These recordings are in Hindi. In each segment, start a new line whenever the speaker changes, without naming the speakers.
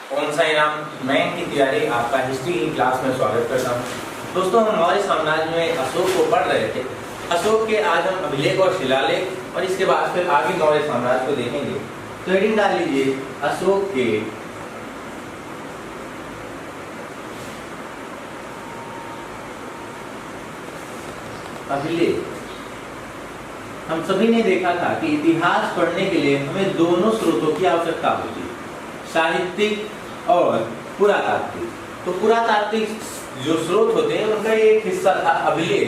कौन सा इनाम मैं की तैयारी आपका हिस्ट्री की क्लास में स्वागत करता हूँ। दोस्तों, हम मौर्य साम्राज्य में अशोक को पढ़ रहे थे। अशोक के आज हम अभिलेख और शिलालेख और इसके बाद फिर आगे मौर्य साम्राज्य को देखेंगे। तो हेडिंग डाल लीजिए अशोक के अभिलेख। हम सभी ने देखा था कि इतिहास पढ़ने के लिए हमें दोनों स्रोतों की आवश्यकता होती है, साहित्यिक और पुरातात्विक। तो पुरातात्विक जो स्रोत होते हैं उनका एक हिस्सा था अभिलेख।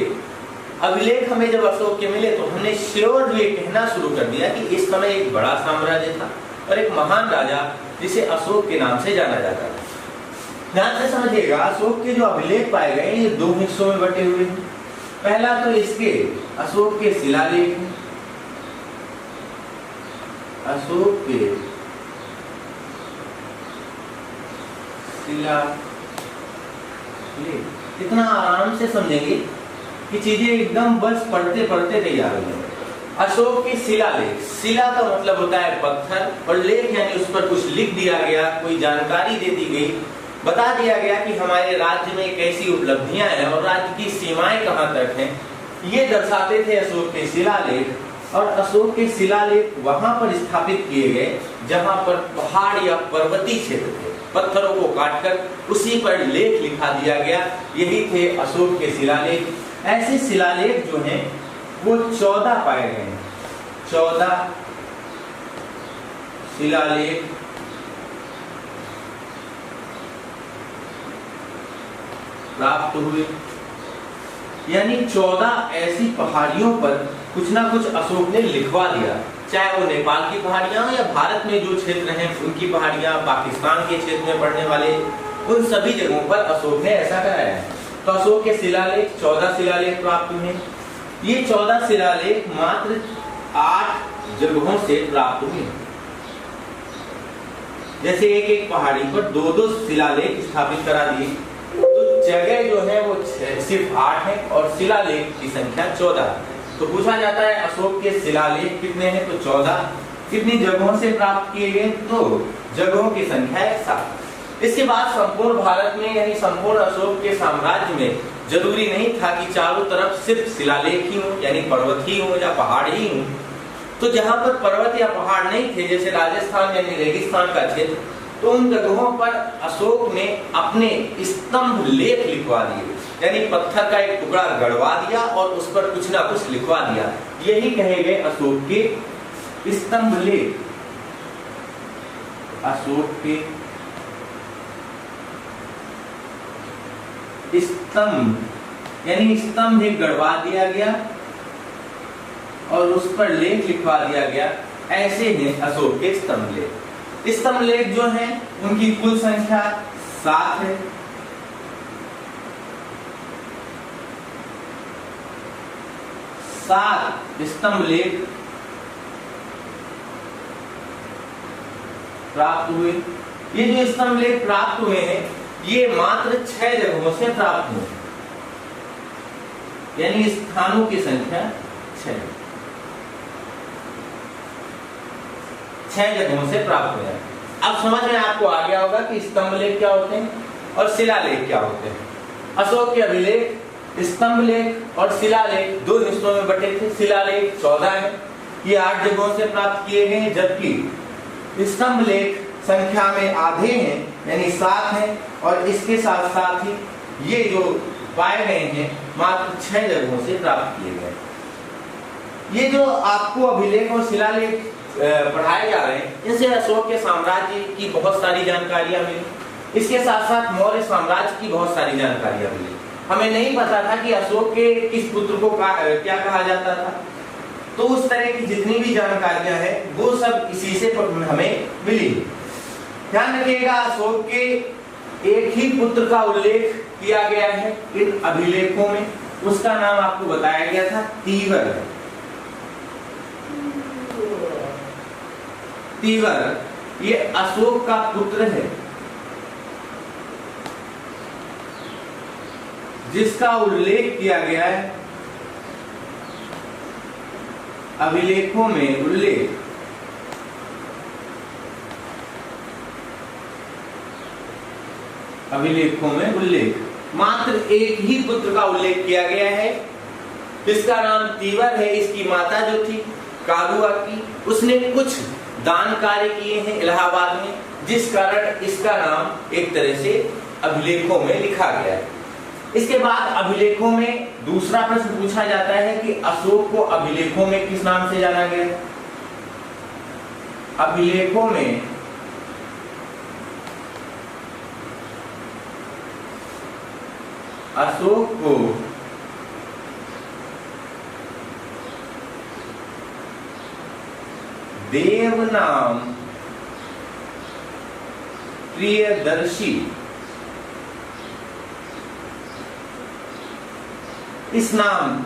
अभिलेख हमें जब अशोक के मिले तो हमने श्योर ये कहना शुरू कर दिया कि इस समय एक बड़ा साम्राज्य था और एक महान राजा जिसे अशोक के नाम से जाना जाता था। ध्यान से समझिएगा, अशोक के जो अभिलेख पाए गए ये दो हिस्सों में बटे हुए हैं। पहला तो इसके अशोक के शिलालेख हैं। अशोक के शिलालेख इतना आराम से समझेंगे कि चीजें एकदम बस पढ़ते पढ़ते तैयार हो जाएंगे। अशोक के शिलालेख, शिला का मतलब होता है पत्थर और लेख यानी उस पर कुछ लिख दिया गया, कोई जानकारी दे दी गई, बता दिया गया कि हमारे राज्य में कैसी उपलब्धियां हैं और राज्य की सीमाएं कहां तक हैं। ये दर्शाते थे अशोक के शिलालेख। और अशोक के शिलालेख वहां पर स्थापित किए गए जहां पर पहाड़ या पर्वतीय क्षेत्र थे, पत्थरों को काटकर उसी पर लेख लिखा दिया गया। यही थे अशोक के शिलालेख। ऐसे शिलालेख जो हैं वो 14 पाए गए हैं। 14 शिलालेख प्राप्त हुए, यानी 14 ऐसी पहाड़ियों पर कुछ ना कुछ अशोक ने लिखवा दिया, चाहे वो नेपाल की पहाड़ियां या भारत में जो क्षेत्र हैं उनकी पहाड़ियां, पाकिस्तान के क्षेत्र में पड़ने वाले उन सभी जगहों पर अशोक ने ऐसा कराया है। तो अशोक के शिलालेख 14 शिलालेख प्राप्त हुए। ये 14 शिलालेख मात्र 8 जगहों से प्राप्त हुए। जैसे एक एक पहाड़ी पर 2-2 शिलालेख स्थापित करा दिए, तो जगह जो है वो सिर्फ 8 है और शिलालेख की संख्या 14 है। तो पूछा जाता है अशोक के शिलालेख कितने हैं, तो 14। कितनी जगहों से प्राप्त किए गए, तो जगहों की संख्या है 7। इसके बाद संपूर्ण भारत में यानी संपूर्ण अशोक के साम्राज्य में जरूरी नहीं था कि चारों तरफ सिर्फ शिलालेख ही हो, यानी पर्वत ही हो या पहाड़ ही हो। तो जहां पर पर्वत या पहाड़ नहीं थे, जैसे राजस्थान यानी रेगिस्तान का क्षेत्र, तो उन जगहों पर अशोक ने अपने स्तंभ लेख लिखवा दिए, यानी पत्थर का एक टुकड़ा गड़वा दिया और उस पर कुछ ना कुछ लिखवा दिया। यही कहे गए अशोक के स्तंभ लेख। अशोक के स्तंभ यानी स्तंभ एक गड़वा दिया गया और उस पर लेख लिखवा दिया गया। ऐसे हैं अशोक के स्तंभ लेख। स्तंभ लेख जो है उनकी कुल संख्या 7 है। सात स्तंभ लेख प्राप्त हुए। ये जो स्तंभ लेख प्राप्त हुए हैं ये मात्र 6 जगहों से प्राप्त हुए, यानी स्थानों की संख्या 6 जगहों से प्राप्त हुए हैं। अब समझ में आपको आ गया होगा कि स्तंभ लेख क्या होते हैं और शिलालेख क्या होते हैं। अशोक के अभिलेख स्तंभ लेख और शिलालेख 2 हिस्सों में बटे थे। शिलालेख 14 है, ये 8 जगहों से प्राप्त किए गए हैं, जबकि स्तंभ लेख संख्या में आधे हैं, यानी 7 हैं, और इसके साथ साथ ही ये जो पाए गए हैं मात्र 6 जगहों से प्राप्त किए गए। ये जो आपको अभिलेख और शिलालेख पढ़ाए जा रहे हैं, इनसे अशोक के साम्राज्य की बहुत सारी जानकारियां मिली। इसके साथ साथ मौर्य साम्राज्य की बहुत सारी जानकारियां मिली। हमें नहीं पता था कि अशोक के किस पुत्र को क्या कहा जाता था। तो उस तरह की जितनी भी जानकारियां हैं वो सब इसी से हमें मिली। ध्यान रखिएगा, अशोक के एक ही पुत्र का उल्लेख किया गया है इन अभिलेखों में। उसका नाम आपको बताया गया था तीवर। तीवर ये अशोक का पुत्र है जिसका उल्लेख किया गया है अभिलेखों में। उल्लेख अभिलेखों में उल्लेख, मात्र एक ही पुत्र का उल्लेख किया गया है, इसका नाम तीवर है। इसकी माता जो थी कारुआ की, उसने कुछ दान कार्य किए हैं इलाहाबाद में, जिस कारण इसका नाम एक तरह से अभिलेखों में लिखा गया है। इसके बाद अभिलेखों में दूसरा प्रश्न पूछा जाता है कि अशोक को अभिलेखों में किस नाम से जाना गया? अभिलेखों में अशोक को देव नाम प्रियदर्शी, इस नाम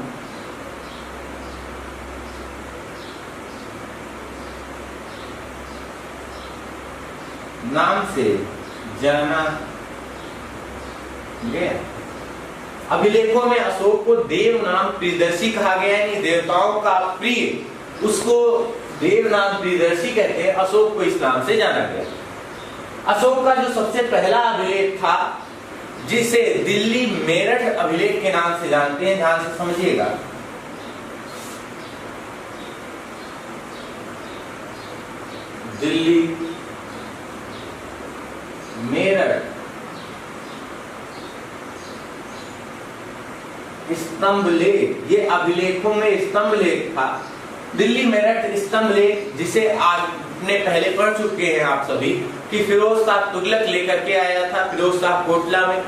से जाना गया। अभिलेखों में अशोक को देव नाम प्रियदर्शी कहा गया है, देवताओं का प्रिय, उसको देव नाम प्रियदर्शी कहते हैं। अशोक को इस नाम से जाना गया। अशोक का जो सबसे पहला अभिलेख था, जिसे दिल्ली मेरठ अभिलेख के नाम से जानते हैं, ध्यान से समझिएगा। दिल्ली मेरठ स्तंभ लेख, ये अभिलेखों में स्तंभ लेख था। दिल्ली मेरठ स्तंभ लेख, जिसे आपने पहले पढ़ चुके हैं आप सभी, कि फिरोज शाह तुगलक लेकर के आया था फिरोज शाह कोटला में।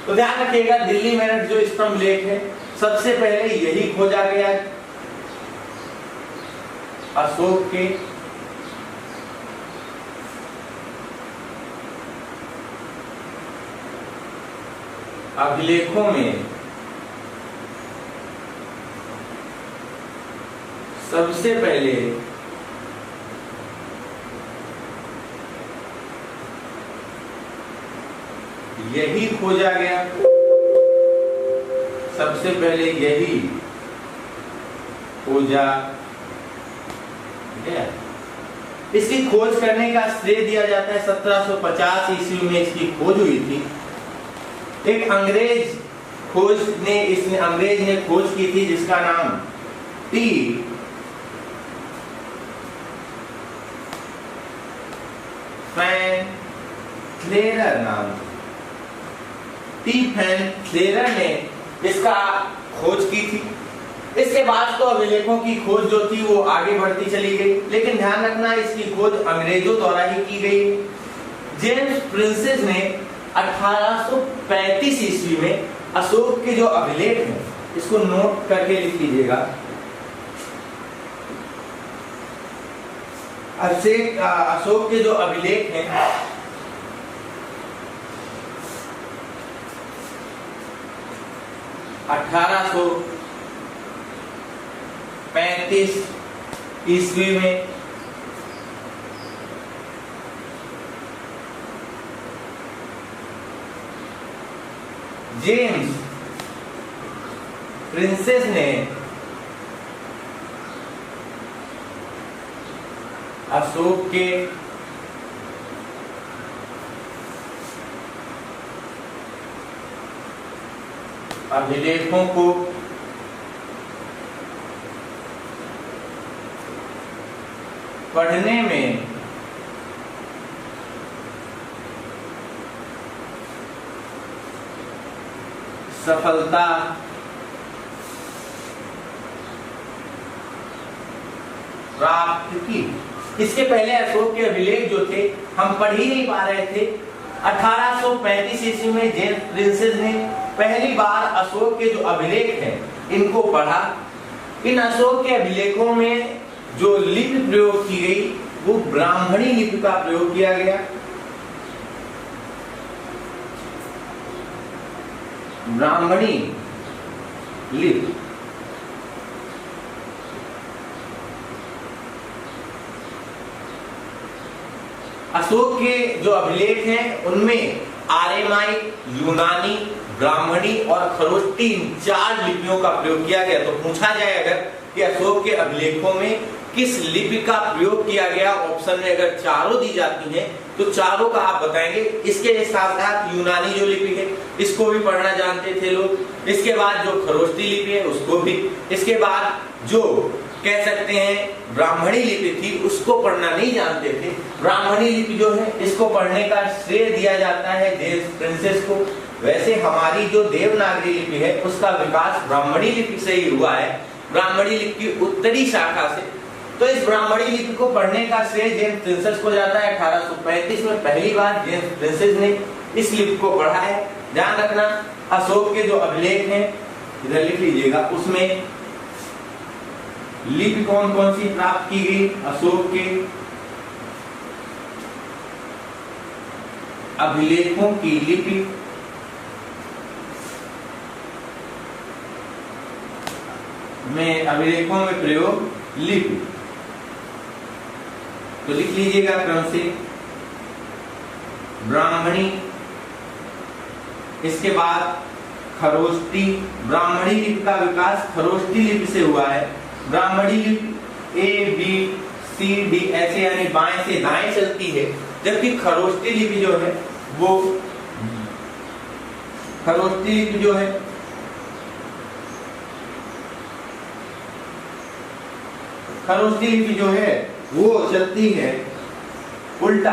तो ध्यान रखिएगा, दिल्ली मेरठ जो स्तंभ लेख है, सबसे पहले यही खोजा गया है अशोक के अभिलेखों में। सबसे पहले यही खोजा गया, सबसे पहले यही खोजा गया। इसकी खोज करने का श्रेय दिया जाता है 1750 ईस्वी में इसकी खोज हुई थी। एक अंग्रेज ने खोज की थी, जिसका नाम टी फैन क्लेरर नाम, टी फैन क्लेरर ने इसका खोज की थी। इसके बाद तो अभिलेखों की खोज जो थी वो आगे बढ़ती चली गई, लेकिन ध्यान रखना इसकी खोज अंग्रेजों द्वारा ही की गई। जेम्स प्रिंसेस ने 1835 ईस्वी में अशोक के जो अभिलेख हैं, इसको नोट करके लिख लीजिएगा। अशोक के जो अभिलेख हैं, (1835) ईस्वी में जेम्स प्रिंसेस ने अशोक के अभिलेखों को पढ़ने में सफलता प्राप्त की। इसके पहले अशोक के अभिलेख जो थे हम पढ़ ही नहीं पा रहे थे। 1835 ईस्वी में जेम्स प्रिंसेस ने पहली बार अशोक के जो अभिलेख हैं इनको पढ़ा। इन अशोक के अभिलेखों में जो लिपि प्रयोग की गई वो ब्राह्मणी लिपि का प्रयोग किया गया। ब्राह्मणी लिपि अशोक के जो अभिलेख हैं उनमें आर्यमाइक, यूनानी, ब्राह्मणी और खरोष्टी 4 लिपियों का प्रयोग किया गया। तो पूछा जाए अगर कि अशोक के अभिलेखों में किस लिपि का प्रयोग किया गया, ऑप्शन में अगर चारों दी जाती हैं तो चारों का आप बताएंगे। इसके साथ साथ यूनानी जो लिपि है इसको भी पढ़ना जानते थे लोग। इसके बाद जो खरोष्टी लिपि है उसको भी। इसके बाद जो कह सकते हैं ब्राह्मणी लिपि थी उसको पढ़ना नहीं जानते थे। ब्राह्मणी लिपि जो है इसको पढ़ने का श्रेय दिया जाता है जेम्स प्रिंसेस को। वैसे हमारी जो देवनागरी लिपि है उसका विकास ब्राह्मणी लिपि से ही हुआ है, ब्राह्मणी लिपि की उत्तरी शाखा से। तो इस ब्राह्मणी लिपि को पढ़ने का श्रेय जेम्स प्रिंसेस को जाता है। 1835 में पहली बार जेम्स प्रिंसेस ने इस लिपि को पढ़ा है। ध्यान रखना अशोक के जो अभिलेख हैं इधर लिख लीजिएगा, उसमें लिपि कौन कौन सी प्राप्त की गई। अशोक के अभिलेखों की लिपि में, अभिलेखों में प्रयोग लिपि, तो लिख लीजिएगा क्रम से ब्राह्मणी, इसके बाद खरोष्टी। ब्राह्मणी लिपि का विकास खरोष्टी लिपि से हुआ है। ब्राह्मणी लिपि ए बी सी डी ऐसे यानी बाएं से दाएं चलती है, जबकि खरोष्टी लिपि जो है वो, खरोष्टी लिपि जो है खरोष्टी लिपि जो है वो चलती है उल्टा,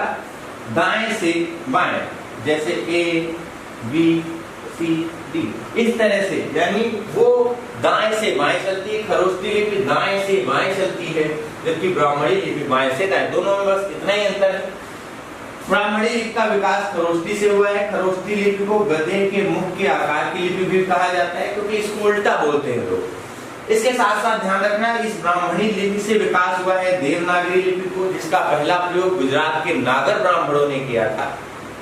दाएं से बाएं, जैसे ए बी सी डी इस तरह से, यानी वो दाएं से बाएं चलती है। खरोष्टी लिपि दाएं से बाएं चलती है, जबकि ब्राह्मणी लिपि बाएं से दाएं। दोनों में बस इतना ही अंतर है। ब्राह्मणी लिपि का विकास खरोष्टी से हुआ है। खरोष्टी लिपि को गधे के मुख के आकार की लिपि भी कहा जाता है, क्योंकि इसको उल्टा बोलते हैं लोग। इसके साथ साथ ध्यान रखना इस ब्राह्मणी लिपि से विकास हुआ है देवनागरी लिपि को, जिसका पहला प्रयोग गुजरात के नागर ब्राह्मणों ने किया था।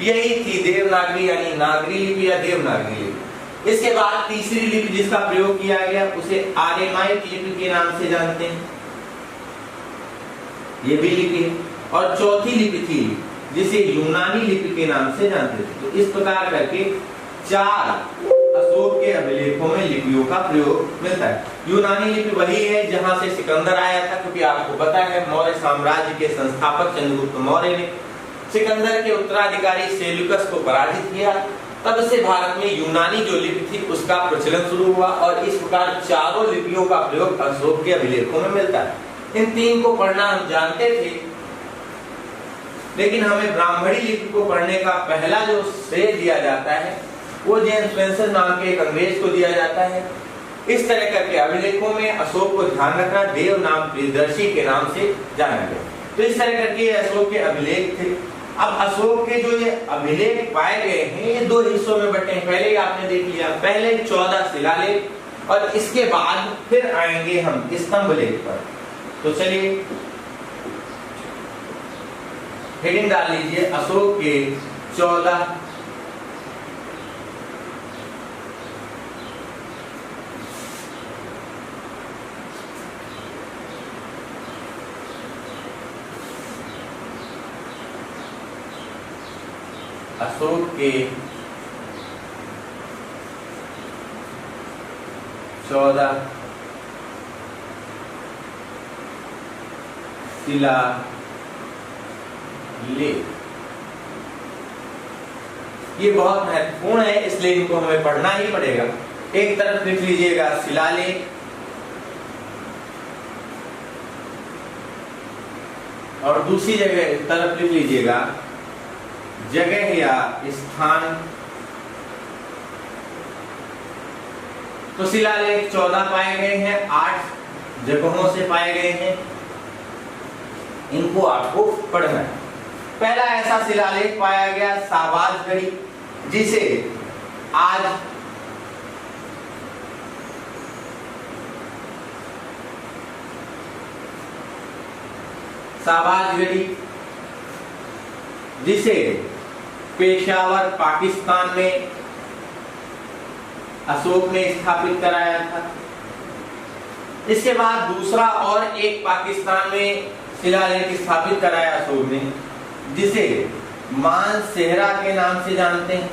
यही थी देवनागरी यानी नागरी लिपि या देवनागरी लिपि। इसके बाद तीसरी लिपि जिसका प्रयोग किया गया उसे आर्यमाइक लिपि के नाम से जानते हैं, ये भी लिपि है। और चौथी लिपि थी जिसे यूनानी लिपि के नाम से जानते थे। तो इस प्रकार करके 4 अशोक के अभिलेखों में लिपियों का प्रयोग मिलता है। यूनानी लिपि वही है जहां से सिकंदर आया था, क्योंकि आपको पता है मौर्य साम्राज्य के संस्थापक चंद्रगुप्त मौर्य ने सिकंदर के उत्तराधिकारी सेल्यूकस को पराजित किया। तब से भारत में यूनानी जो लिपि थी उसका प्रचलन शुरू हुआ और इस प्रकार चारों लिपियों का प्रयोग अशोक के अभिलेखों में मिलता है। इन 3 को पढ़ना हम जानते थे, लेकिन हमें ब्राह्मणी लिपि को पढ़ने का पहला जो श्रेय दिया जाता है वो जेम्स प्रिंसेस नाम के एक अंग्रेज को दिया जाता है। इस तरह करके अभिलेखों में अशोक को ध्यान रखना देव नाम प्रियदर्शी के नाम से जाना गया। तो इस तरह करके अशोक के अभिलेख थे। अब अशोक के जो ये अभिलेख पाए गए हैं ये 2 हिस्सों में बटे हैं। पहले ही आपने देख लिया, पहले 14 शिलालेख और इसके बाद फिर आएंगे हम स्तंभलेख पर। तो चलिए हेडिंग डाल लीजिए अशोक के 14 अशोक के 14 शिलालेख। ये बहुत महत्वपूर्ण है, इसलिए इनको हमें पढ़ना ही पड़ेगा। एक तरफ लिख लीजिएगा शिलालेख और दूसरी जगह तरफ लिख लीजिएगा जगह या स्थान। तो शिलालेख 14 पाए गए हैं, 8 जगहों से पाए गए हैं, इनको आपको पढ़ना है। पहला ऐसा शिलालेख पाया गया साबाजगढ़ी, जिसे आज साबाजगढ़ी, जिसे पेशावर पाकिस्तान में अशोक ने स्थापित कराया था। इसके बाद दूसरा और एक पाकिस्तान में शिलालेख स्थापित कराया अशोक ने, जिसे मानसेहरा के नाम से जानते हैं।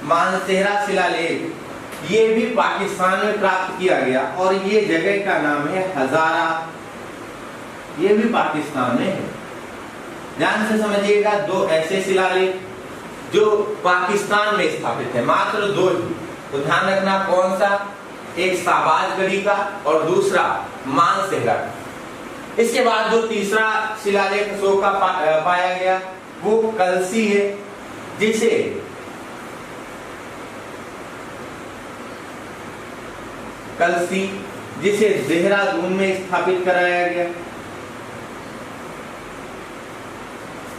मानसेहरा शिलालेख ये भी पाकिस्तान में प्राप्त किया गया और ये जगह का नाम है हजारा ये भी पाकिस्तान में है। ध्यान से समझिएगा, दो ऐसे शिलालेख जो पाकिस्तान में स्थापित है, मात्र दो ही। तो ध्यान रखना कौन सा, एक शाहबाजगढ़ी का और दूसरा मानसेहरा का। इसके बाद जो तीसरा शिलालेख अशोक का पाया गया वो कलसी है, जिसे देहरादून में स्थापित कराया गया।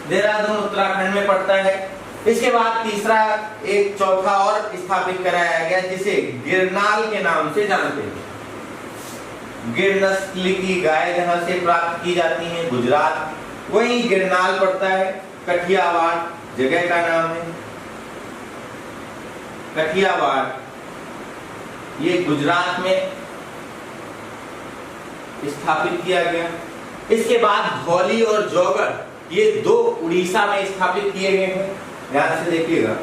देहरादून उत्तराखंड में पड़ता है। इसके बाद तीसरा एक चौथा और स्थापित कराया गया जिसे गिरनाल के नाम से जानते हैं। गिर नस्ल की गाय जहां से प्राप्त की जाती है गुजरात, वहीं गिरनाल पड़ता है। कठियावाड़ जगह का नाम है। कठियावाड़ ये गुजरात में स्थापित किया गया। इसके बाद धौली और जौगढ़ ये दो उड़ीसा में स्थापित किए गए हैं। ध्यान से देखिएगा,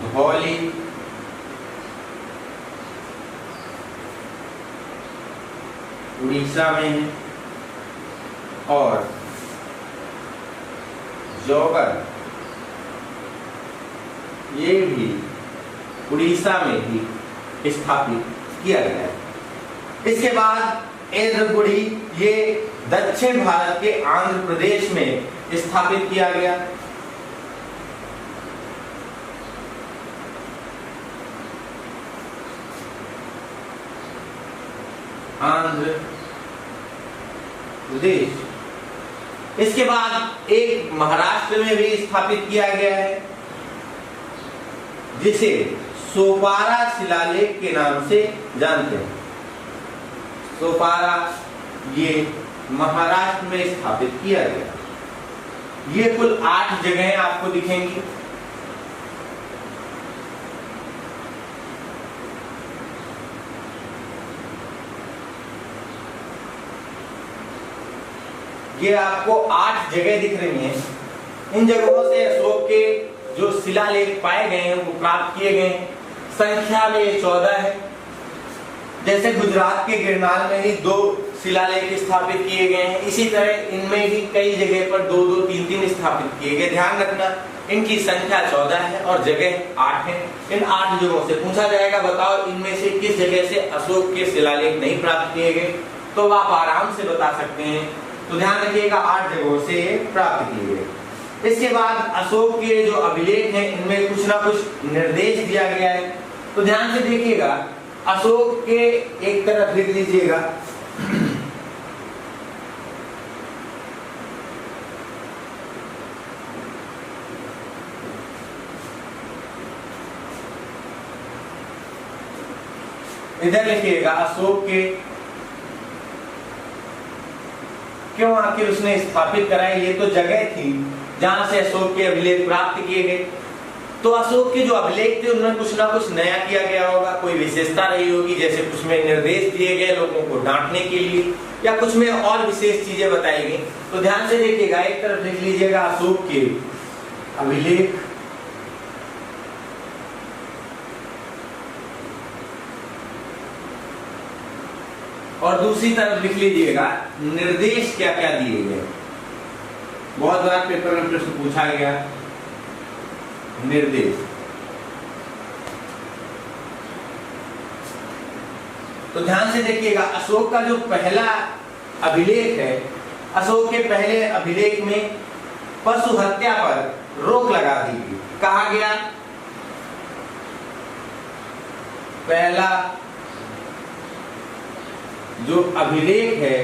धौली उड़ीसा में है और जौगढ़ ये भी उड़ीसा में ही स्थापित किया गया है। इसके बाद एर्रगुडी ये दक्षिण भारत के आंध्र प्रदेश में स्थापित किया गया। आंध्र प्रदेश। इसके बाद एक महाराष्ट्र में भी स्थापित किया गया है जिसे सोपारा शिलालेख के नाम से जानते हैं। सोपारा ये महाराष्ट्र में स्थापित किया गया। ये कुल 8 जगहें आपको दिखेंगी। ये आपको 8 जगह दिख रही हैं। इन जगहों से अशोक के जो शिलालेख पाए गए हैं वो प्राप्त किए गए हैं। संख्या में ये 14 है। जैसे गुजरात के गिरनाल में ही 2 शिलालेख स्थापित किए गए हैं, इसी तरह इनमें भी कई जगह पर 2-2, 3-3 स्थापित किए गए। ध्यान रखना इनकी संख्या 14 है और जगह 8 है। इन 8 जगहों से पूछा जाएगा बताओ इनमें से किस जगह से अशोक के शिलालेख नहीं प्राप्त किए गए, तो आप आराम से बता सकते हैं। तो ध्यान रखिएगा 8 जगहों से प्राप्त किए गए। इसके बाद अशोक के जो अभिलेख हैं इनमें कुछ ना कुछ निर्देश दिया गया है। तो ध्यान से देखिएगा, अशोक के एक तरफ लिख लीजिएगा इधर लिखिएगा अशोक के क्यों आखिर उसने स्थापित कराई। ये तो जगह थी जहां से अशोक के अभिलेख प्राप्त किए गए। तो अशोक के जो अभिलेख थे उनमें कुछ ना कुछ नया किया गया होगा, कोई विशेषता रही होगी। जैसे कुछ में निर्देश दिए गए लोगों को डांटने के लिए, या कुछ में और विशेष चीजें बताई गई। तो ध्यान से देखिएगा, एक तरफ लिख लीजिएगा अशोक के अभिलेख, और दूसरी तरफ लिख लीजिएगा निर्देश क्या क्या दिए गए। बहुत बार पेपर में प्रश्न पूछा गया निर्देश। तो ध्यान से देखिएगा, अशोक का जो पहला अभिलेख है, अशोक के पहले अभिलेख में पशु हत्या पर रोक लगा दी गई। कहा गया पहला जो अभिलेख है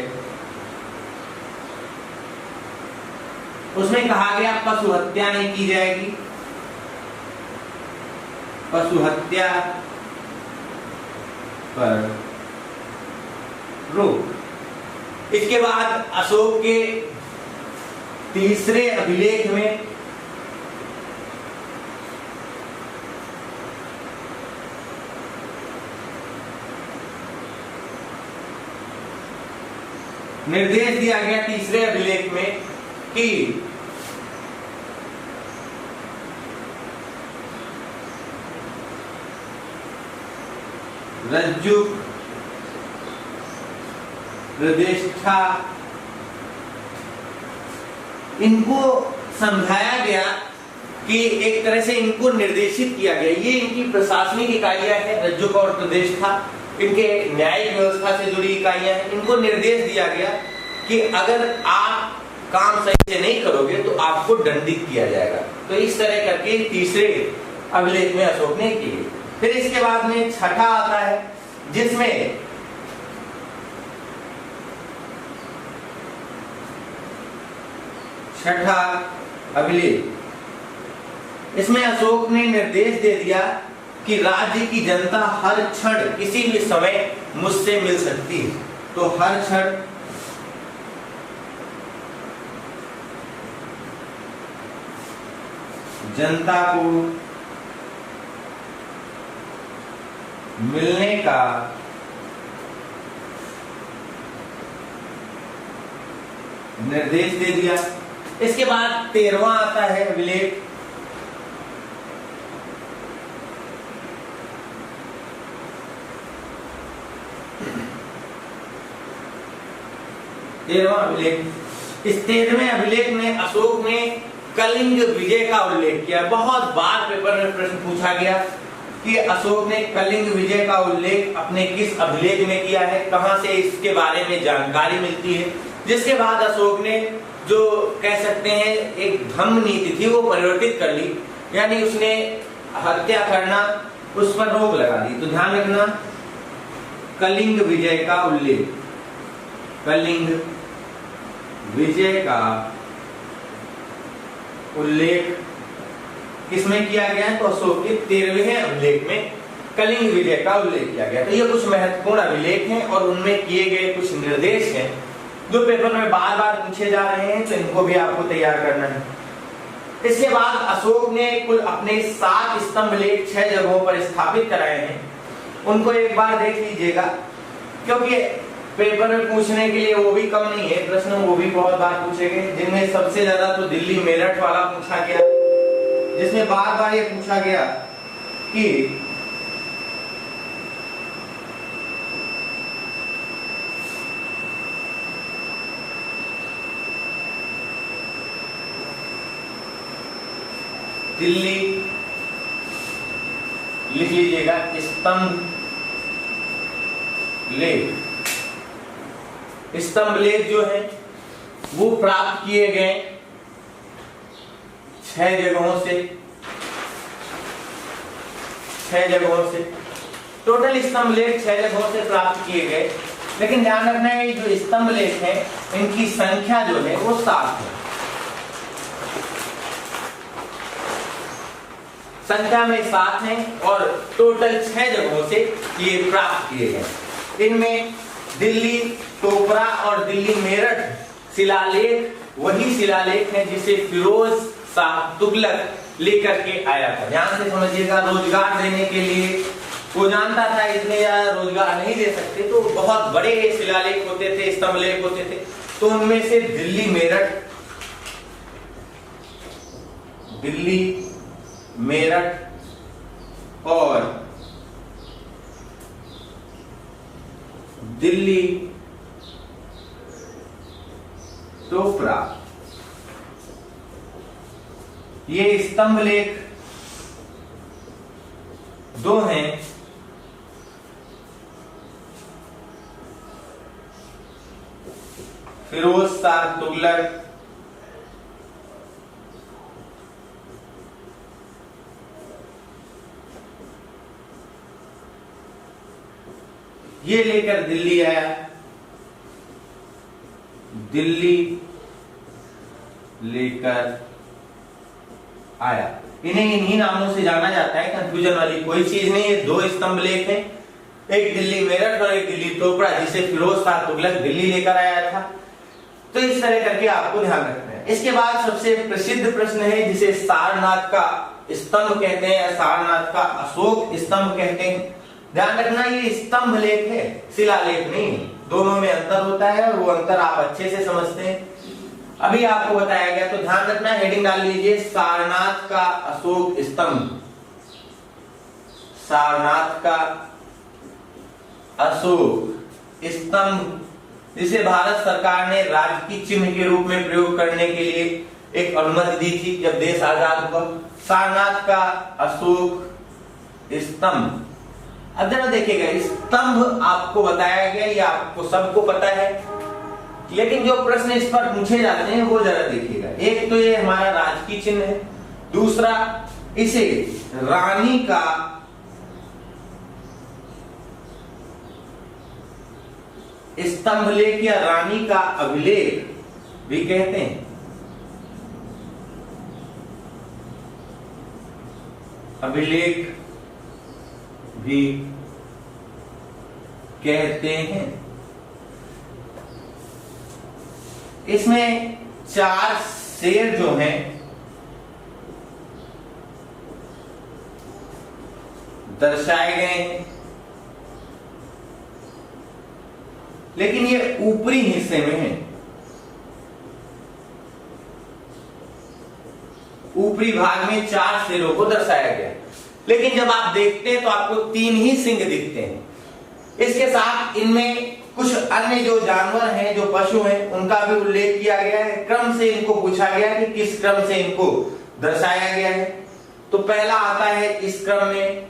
उसमें कहा गया पशु हत्या नहीं की जाएगी, पशु हत्या पर रोक। इसके बाद अशोक के तीसरे अभिलेख में निर्देश दिया गया, तीसरे अभिलेख में, कि रज्जुक प्रतिष्ठा, इनको समझाया गया कि एक तरह से इनको निर्देशित किया गया। ये इनकी प्रशासनिक इकाइयां हैं, रज्जुक और प्रतिष्ठा, इनके न्यायिक व्यवस्था से जुड़ी इकाइयां हैं। इनको निर्देश दिया गया कि अगर आप काम सही से नहीं करोगे तो आपको दंडित किया जाएगा। तो इस तरह करके तीसरे अभिलेख में अशोक ने किए। फिर इसके बाद में छठा आता है, जिसमें छठा अभिलेख, इसमें अशोक ने निर्देश दे दिया कि राज्य की जनता हर क्षण किसी भी समय मुझसे मिल सकती है। तो हर क्षण जनता को मिलने का निर्देश दे दिया। इसके बाद 13वां आता है अभिलेख, इस 13वें अभिलेख में अशोक ने कलिंग विजय का उल्लेख किया। बहुत बार पेपर में प्रश्न पूछा गया कि अशोक ने कलिंग विजय का उल्लेख अपने किस अभिलेख में किया है, कहां से इसके बारे में जानकारी मिलती है। जिसके बाद अशोक ने जो कह सकते हैं एक धम्म नीति थी वो परिवर्तित कर ली, यानी उसने हत्या करना, उस पर रोक लगा दी। तो ध्यान रखना, कलिंग विजय का उल्लेख, कलिंग विजय का उल्लेख किसमें किया गया है? तो अशोक के 13वें अभिलेख में कलिंग विजय का उल्लेख किया गया। तो ये कुछ महत्वपूर्ण अभिलेख हैं और उनमें किए गए कुछ निर्देश हैं जो पेपर में बार बार पूछे जा रहे हैं, तो इनको भी आपको तैयार करना है। इसके बाद अशोक ने कुल अपने 7 स्तंभ लेख 6 जगहों पर स्थापित कराए हैं। उनको एक बार देख लीजिएगा, क्योंकि पेपर में पूछने के लिए वो भी कम नहीं है प्रश्न, वो भी बहुत बार पूछे गए। जिनमें सबसे ज्यादा तो दिल्ली मेरठ वाला पूछा गया, जिसमें बार बार ये पूछा गया कि दिल्ली, लिख लीजिएगा, स्तंभ लेख। स्तंभ लेख जो है वो प्राप्त किए गए 6 जगहों से, 6 जगहों से। टोटल स्तंभ लेख 6 जगहों से प्राप्त किए गए, लेकिन ध्यान रखना है जो स्तंभ लेख है इनकी संख्या जो है वो 7 है। संख्या में 7 हैं और टोटल 6 जगहों से ये प्राप्त किए गए। इनमें दिल्ली टोपरा और दिल्ली मेरठ शिलालेख वही शिलालेख है जिसे फिरोज शाह तुगलक लेकर के आया था। ध्यान से समझिएगा, रोजगार देने के लिए वो जानता था इतने ज्यादा रोजगार नहीं दे सकते, तो बहुत बड़े शिलालेख होते थे, स्तंभ लेख होते थे। तो उनमें से दिल्ली मेरठ और दिल्ली टोपरा, ये स्तंभ लेख 2 हैं फिरोज शाह तुगलक ये लेकर दिल्ली आया, दिल्ली लेकर आया। इन्हें इन्हीं नामों से जाना जाता है, कंफ्यूजन वाली कोई चीज नहीं है। 2 स्तंभ लेख हैं, एक दिल्ली मेरठ और एक दिल्ली टोपरा, जिसे फिरोज शाह तुगलक दिल्ली लेकर आया था। तो इस तरह करके आपको ध्यान रखना है। इसके बाद सबसे प्रसिद्ध प्रश्न है जिसे सारनाथ का स्तंभ कहते हैं, सारनाथ का अशोक स्तंभ कहते हैं। ध्यान रखना ये स्तंभ लेख है, शिलालेख नहीं, दोनों में अंतर होता है और वो अंतर आप अच्छे से समझते हैं। अभी आपको बताया गया, तो ध्यान रखना, हेडिंग डाल लीजिए सारनाथ का अशोक स्तंभ, सारनाथ का अशोक स्तंभ जिसे भारत सरकार ने राजकीय चिन्ह के रूप में प्रयोग करने के लिए एक अनुमति दी थी जब देश आजाद हुआ। सारनाथ का अशोक स्तंभ। अब जरा देखिएगा, स्तंभ आपको बताया गया, ये आपको सबको पता है, लेकिन जो प्रश्न इस पर पूछे जाते हैं वो जरा देखिएगा। एक तो ये हमारा राजकीय चिन्ह है, दूसरा इसे रानी का स्तंभ लेख या रानी का अभिलेख भी कहते हैं। अभिलेख भी कहते हैं। इसमें 4 शेर जो हैं दर्शाए गए हैं, लेकिन ये ऊपरी हिस्से में है। ऊपरी भाग में 4 शेरों को दर्शाया गया, लेकिन जब आप देखते हैं तो आपको 3 ही सिंह दिखते हैं। इसके साथ इनमें कुछ अन्य जो जानवर हैं, जो पशु हैं, उनका भी उल्लेख किया गया है। क्रम से इनको पूछा गया कि किस क्रम से इनको दर्शाया गया है। तो पहला आता है इस क्रम में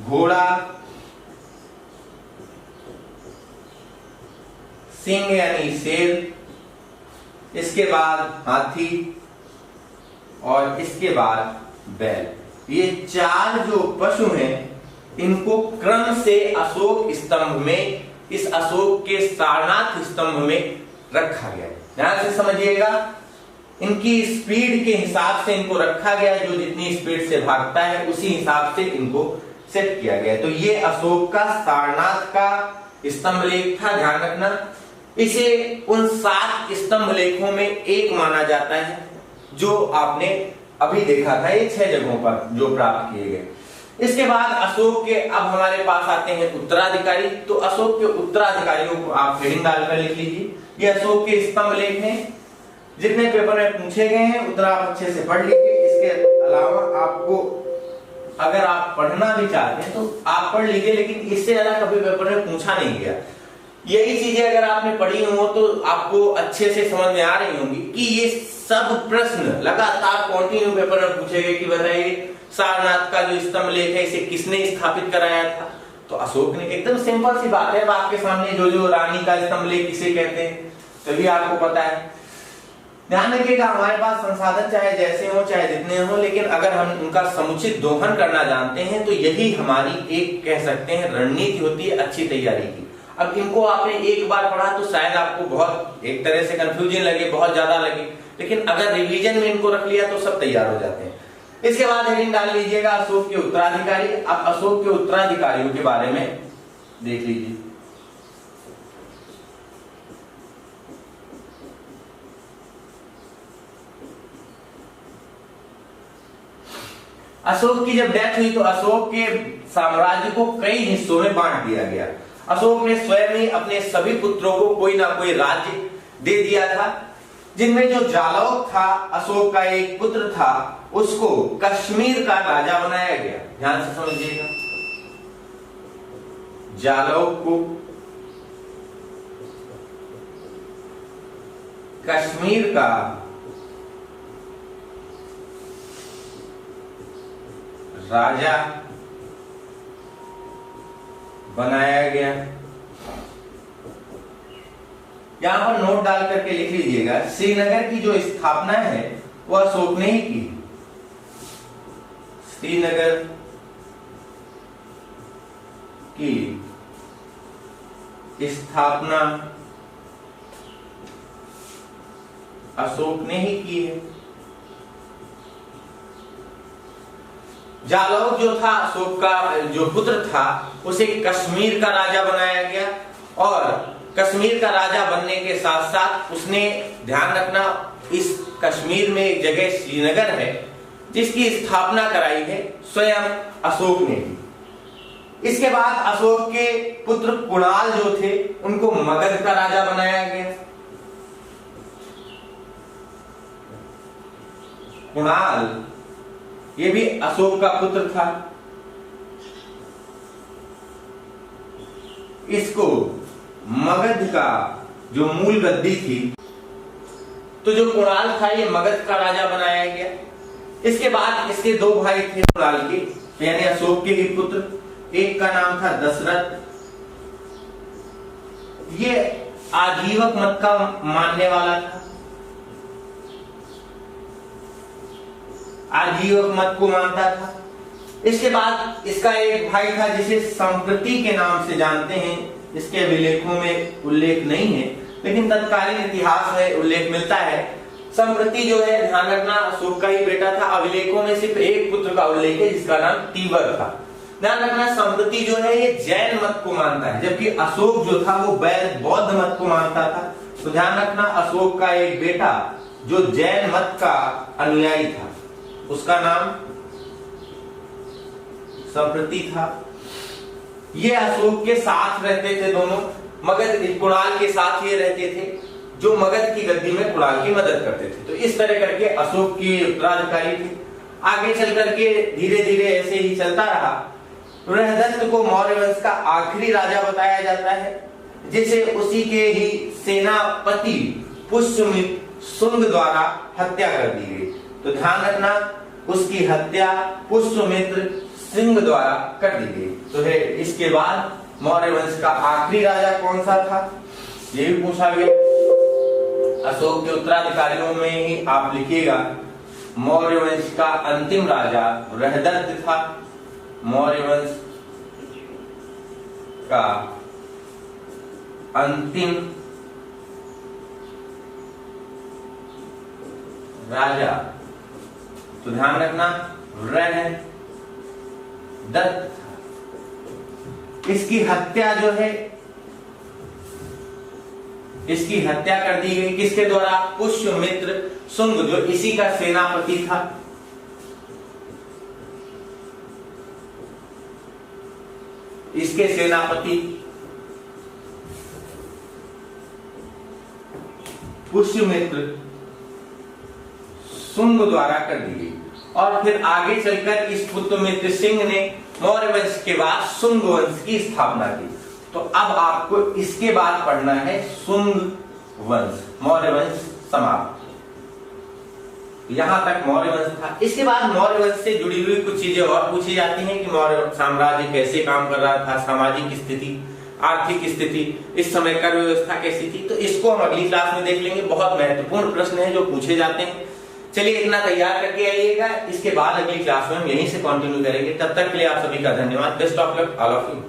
घोड़ा, सिंह यानी शेर, इसके बाद हाथी और इसके बाद बैल। ये 4 जो पशु हैं इनको क्रम से अशोक स्तंभ में, इस अशोक के सारनाथ स्तंभ में रखा गया है। ध्यान से समझिएगा, इनकी स्पीड के हिसाब से इनको रखा गया है। जो जितनी स्पीड से भागता है उसी हिसाब से इनको सेट किया गया है। तो ये अशोक का सारनाथ का स्तंभ लेख था, ध्यान रखना। इसे उन 7 स्तंभ लेखों में एक माना जाता है जो आपने अभी देखा था, ये 6 जगहों पर जो प्राप्त किए गए। इसके बाद अशोक के अब हमारे पास आते हैं उत्तराधिकारी। तो अशोक के उत्तराधिकारियों को आप हेडिंग डालकर लिख लीजिए। ये अशोक के स्तंभ लेख हैं, जितने पेपर में पूछे गए हैं उतना आप अच्छे से पढ़ लीजिए। इसके अलावा आपको अगर आप पढ़ना भी चाहते हैं तो आप पढ़ लीजिए, लेकिन इससे ज्यादा कभी पेपर में पूछा नहीं गया। यही चीजें अगर आपने पढ़ी हो तो आपको अच्छे से समझ में आ रही होंगी कि ये सब प्रश्न लगातार कंटिन्यू पेपर में पूछे गए कि बताइए सारनाथ का जो स्तंभ लेख है इसे किसने स्थापित कराया था। तो अशोक ने, एकदम सिंपल सी बात है, आपके सामने जो रानी का स्तंभ लेख किसे कहते हैं तभी आपको पता है। ध्यान रखिएगा, हमारे पास संसाधन चाहे जैसे हो चाहे जितने हो, लेकिन अगर हम उनका समुचित दोहन करना जानते हैं तो यही हमारी एक कह सकते हैं रणनीति होती है अच्छी तैयारी की। अब इनको आपने एक बार पढ़ा तो शायद आपको बहुत एक तरह से कंफ्यूजन लगे, बहुत ज्यादा लगे, लेकिन अगर रिवीजन में इनको रख लिया तो सब तैयार हो जाते हैं। इसके बाद हेडिंग डाल लीजिएगा अशोक के उत्तराधिकारी। अब अशोक के उत्तराधिकारियों के बारे में देख लीजिए। अशोक की जब डेथ हुई तो अशोक के साम्राज्य को कई हिस्सों में बांट दिया गया। अशोक ने स्वयं ही अपने सभी पुत्रों को कोई ना कोई राज्य दे दिया था, जिनमें जो जालौक था, अशोक का एक पुत्र था, उसको कश्मीर का राजा बनाया गया। ध्यान से समझिएगा, जालौक को कश्मीर का राजा बनाया गया। यहां पर नोट डाल करके लिख लीजिएगा, श्रीनगर की जो स्थापना है वह अशोक ने ही की। श्रीनगर की स्थापना अशोक ने ही की है। जालौक जो था, अशोक का जो पुत्र था, उसे कश्मीर का राजा बनाया गया और कश्मीर का राजा बनने के साथ साथ उसने, ध्यान रखना, इस कश्मीर में एक जगह श्रीनगर है जिसकी स्थापना कराई है स्वयं अशोक ने। इसके बाद अशोक के पुत्र कुणाल जो थे उनको मगध का राजा बनाया गया। कुणाल ये भी अशोक का पुत्र था। इसको मगध का जो मूल गद्दी थी, तो जो कुणाल था ये मगध का राजा बनाया गया। इसके बाद इसके दो भाई थे कुणाल के, यानी अशोक के ही पुत्र। एक का नाम था दशरथ, ये आजीवक मत का मानने वाला था, आजीवक मत को मानता था। इसके बाद इसका एक भाई था जिसे संप्रति के नाम से जानते हैं, इसके अभिलेखों में उल्लेख नहीं है, लेकिन तत्कालीन इतिहास में उल्लेख मिलता है। संप्रति जो है, ध्यान रखना, अशोक का ही बेटा था। अभिलेखों में सिर्फ एक पुत्र का उल्लेख है जिसका नाम तीवर था। ध्यान रखना, संप्रति जो है ये जैन मत को मानता है, जबकि अशोक जो था वो बौद्ध मत को मानता था। तो ध्यान रखना, अशोक का एक बेटा जो जैन मत का अनुयायी था, उसका नाम संप्रति था। ये अशोक के साथ रहते थे, दोनों मगध कुणाल के साथ ये रहते थे, जो मगध की गद्दी में कुणाल की मदद करते थे। तो इस तरह करके अशोक की उत्तराधिकारी थे। आगे चल करके धीरे धीरे ऐसे ही चलता रहा। बृहदत्त को मौर्य वंश का आखिरी राजा बताया जाता है, जिसे उसी के ही सेनापति पुष्यमित्र शुंग द्वारा हत्या कर दी गई। तो ध्यान रखना, उसकी हत्या पुष्यमित्र सिंह द्वारा कर दी गई। तो है इसके बाद मौर्य वंश का आखिरी राजा कौन सा था, ये भी पूछा गया। अशोक के उत्तराधिकारियों में ही आप लिखिएगा, मौर्य वंश का अंतिम राजा बृहदत्त था। मौर्य वंश का अंतिम राजा, तो ध्यान रखना, बृहदत्त था। इसकी हत्या जो है, इसकी हत्या कर दी गई किसके द्वारा, पुष्यमित्र शुंग, जो इसी का सेनापति था। इसके सेनापति पुष्यमित्र शुंग द्वारा कर दी गई। और फिर आगे चलकर इस पुष्यमित्र सिंह ने मौर्य वंश के बाद शुंग वंश की स्थापना की। तो अब आपको इसके बाद पढ़ना है शुंग वंश, मौर्य वंश समाप्त। यहां तक मौर्य वंश था। इसके बाद मौर्य वंश से जुड़ी हुई कुछ चीजें और पूछी जाती हैं कि मौर्य साम्राज्य कैसे काम कर रहा था, सामाजिक स्थिति, आर्थिक स्थिति, इस समय कर व्यवस्था कैसी थी। तो इसको हम अगली क्लास में देख लेंगे। बहुत महत्वपूर्ण प्रश्न है जो पूछे जाते हैं। चलिए इतना तैयार करके आइएगा, इसके बाद अगली क्लास में हम यहीं से कंटिन्यू करेंगे। तब तक के लिए आप सभी का धन्यवाद। Best of luck all of you.